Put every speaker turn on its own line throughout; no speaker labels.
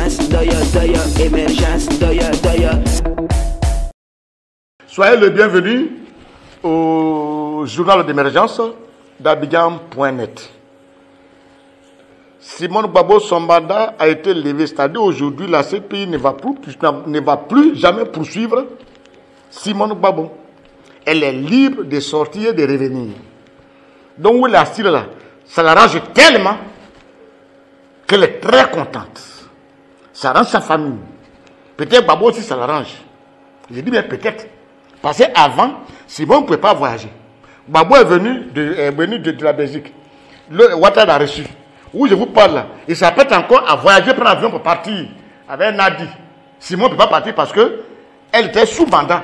émergence, émergence,
Soyez le bienvenu au journal d'émergence d'Abidjan.net. Simone Gbagbo, son mandat a été levé. C'est-à-dire aujourd'hui, la CPI ne va plus jamais poursuivre Simone Gbagbo. Elle est libre de sortir et de revenir. Donc, où elle est assise là, ça l'arrange tellement qu'elle est très contente. Ça arrange sa famille. Peut-être Gbagbo aussi, ça l'arrange. J'ai dit, mais peut-être. Parce qu'avant, Simone ne pouvait pas voyager. Gbagbo est venu de la Belgique. Le Ouattara l'a reçu. Où je vous parle là, il s'apprête encore à voyager, prendre l'avion pour partir avec Nadi. Simone ne peut pas partir parce qu'elle était sous mandat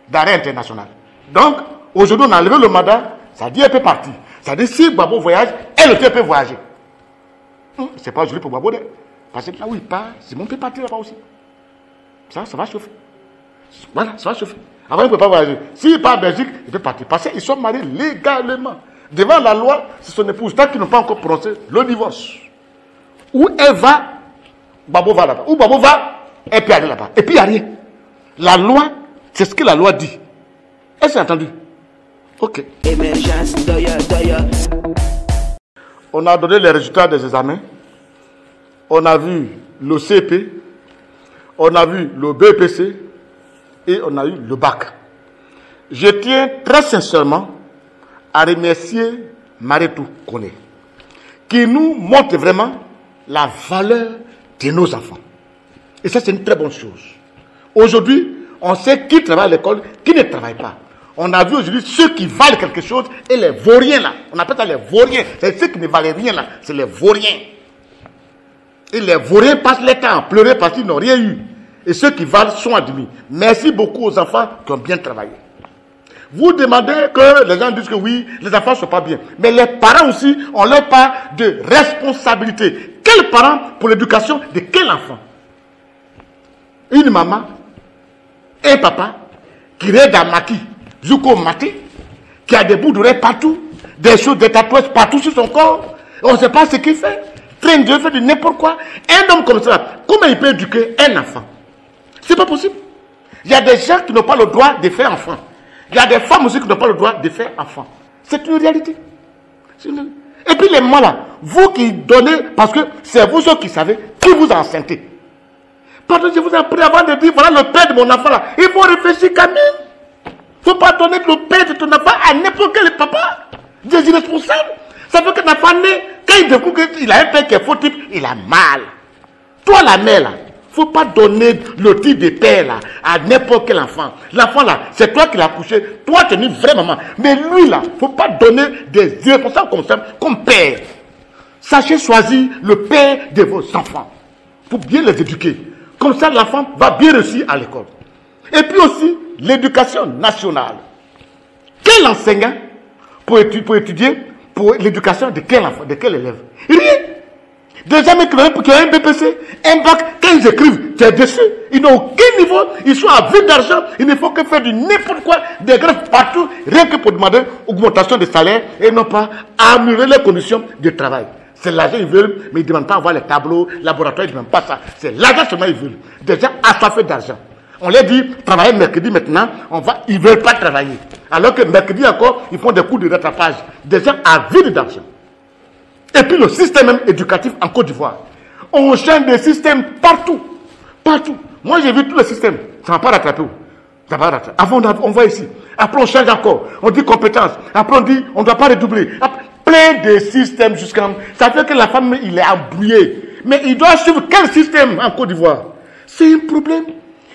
d'arrêt international. Donc, aujourd'hui, on a enlevé le mandat, ça dit qu'elle peut partir. Ça dit si Gbagbo voyage, elle aussi peut voyager. C'est pas joli pour Gbagbo, parce que là où il part, Simone peut partir là-bas aussi. Ça va chauffer. Voilà, ça va chauffer. Avant, il ne peut pas voyager. S'il part en Belgique, il peut partir. Parce qu'ils sont mariés légalement. Devant la loi, c'est son épouse. Tant qu'ils n'ont pas encore prononcé le divorce. Où elle va, Gbagbo va là-bas. Où Gbagbo va, elle peut aller là-bas. Et puis il n'y a rien. La loi, c'est ce que la loi dit. Est-ce que c'est entendu? Ok.
émergence,
On a donné les résultats des examens. On a vu le CP. On a vu le BPC. Et on a eu le bac. Je tiens très sincèrement à remercier Mariétou Koné, qui nous montre vraiment la valeur de nos enfants. Et ça, c'est une très bonne chose. Aujourd'hui, on sait qui travaille à l'école, qui ne travaille pas. On a vu aujourd'hui ceux qui valent quelque chose et les vauriens là. On appelle ça les vauriens. C'est ceux qui ne valent rien là. C'est les vauriens. Et les vauriens passent le temps à pleurer parce qu'ils n'ont rien eu. Et ceux qui valent sont admis. Merci beaucoup aux enfants qui ont bien travaillé. Vous demandez que les gens disent que oui, les enfants ne sont pas bien. Mais les parents aussi ont leur part de responsabilité. Quel parent pour l'éducation de quel enfant? Une maman, un papa qui rêve d'un maquis jusqu'au matin, qui a des bouts d'oreilles partout, des choses, des tatouages partout sur son corps. On ne sait pas ce qu'il fait. Train de faire de n'importe quoi. Un homme comme ça, comment il peut éduquer un enfant? C'est pas possible. Il y a des gens qui n'ont pas le droit de faire enfant. Il y a des femmes aussi qui n'ont pas le droit de faire enfant. C'est une réalité. Et puis les mamans là, vous qui donnez, parce que c'est vous ceux qui savez, qui vous enceintez. Pardon, je vous en prie avant de dire, voilà le père de mon enfant là. Il faut réfléchir quand même. Il ne faut pas donner le père de ton enfant à n'importe quel papa. Des irresponsables. Ça veut qu'un enfant né, quand il découvre qu'il a un père qui est faux type, il a mal. Toi la mère là, il ne faut pas donner le titre de père là à n'importe quel enfant. L'enfant là, c'est toi qui l'as couché. Toi, tu es une vraie maman. Mais lui là, il ne faut pas donner des irresponsables comme ça, comme père. Sachez choisir le père de vos enfants. Il faut bien les éduquer. Comme ça, l'enfant va bien réussir à l'école. Et puis aussi, l'éducation nationale. Quel enseignant pour étudier pour l'éducation de quel enfant, de quel élève? Rien. Des gens qui ont un BPC, un bac, quand ils écrivent, tu es déçu. Ils n'ont aucun niveau, ils sont à vide d'argent, il ne faut que faire du n'importe quoi, des grèves partout, rien que pour demander augmentation de salaire et non pas améliorer les conditions de travail. C'est l'argent qu'ils veulent, mais ils ne demandent pas à voir les tableaux, laboratoires, ils ne demandent pas ça. C'est l'argent seulement qu'ils veulent. Des gens assoiffés d'argent. On leur dit, travailler mercredi maintenant, ils ne veulent pas travailler. Alors que mercredi encore, ils font des cours de rattrapage. Des gens avides d'argent. Et puis le système même éducatif en Côte d'Ivoire. On change des systèmes partout. Partout. Moi j'ai vu tous les systèmes. Ça ne va pas rattraper. Ça va rattraper. Avant on voit ici. Après on change encore. On dit compétence. Après on dit on ne doit pas redoubler. Après, plein de systèmes jusqu'à... Ça fait que la femme il est embrouillé. Mais il doit suivre quel système en Côte d'Ivoire? C'est un problème.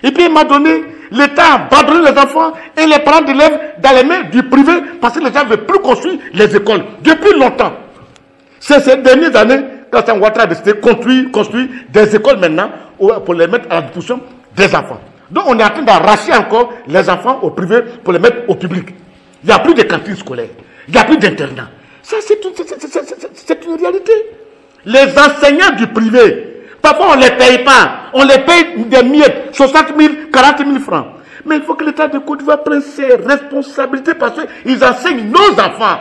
Et puis il m'a donné, l'État a abandonné les enfants et les parents d'élèves dans les mains du privé parce que les gens ne veulent plus construire les écoles. Depuis longtemps. C'est ces dernières années, quand Alassane Ouattara a décidé de construire des écoles maintenant pour les mettre à la disposition des enfants. Donc on est en train d'arracher encore les enfants au privé pour les mettre au public. Il n'y a plus de cantines scolaires, il n'y a plus d'internat. Ça c'est une réalité. Les enseignants du privé, parfois on ne les paye pas, on les paye des miettes, 60 000, 40 000 francs. Mais il faut que l'État de Côte d'Ivoire prenne ses responsabilités parce qu'ils enseignent nos enfants.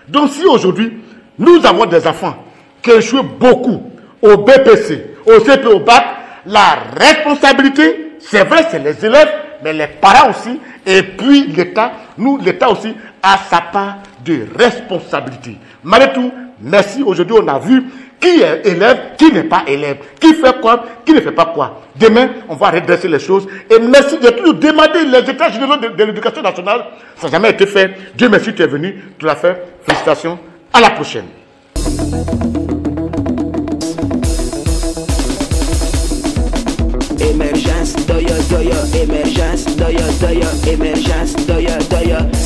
Donc si aujourd'hui, nous avons des enfants qui échouent beaucoup au BPC, au CP, au BAC, la responsabilité, c'est vrai, c'est les élèves, mais les parents aussi, et puis l'État, nous, l'État aussi, a sa part de responsabilité. Malgré tout, merci, aujourd'hui on a vu qui est élève, qui n'est pas élève, qui fait quoi, qui ne fait pas quoi. Demain, on va redresser les choses. Et merci de toujours demander les états généraux de l'éducation nationale. Ça n'a jamais été fait. Dieu merci, tu es venu, tu l'as fait. Félicitations. À la prochaine.
Émergence, doya, doya, émergence, doya, doya, émergence, doya, doya.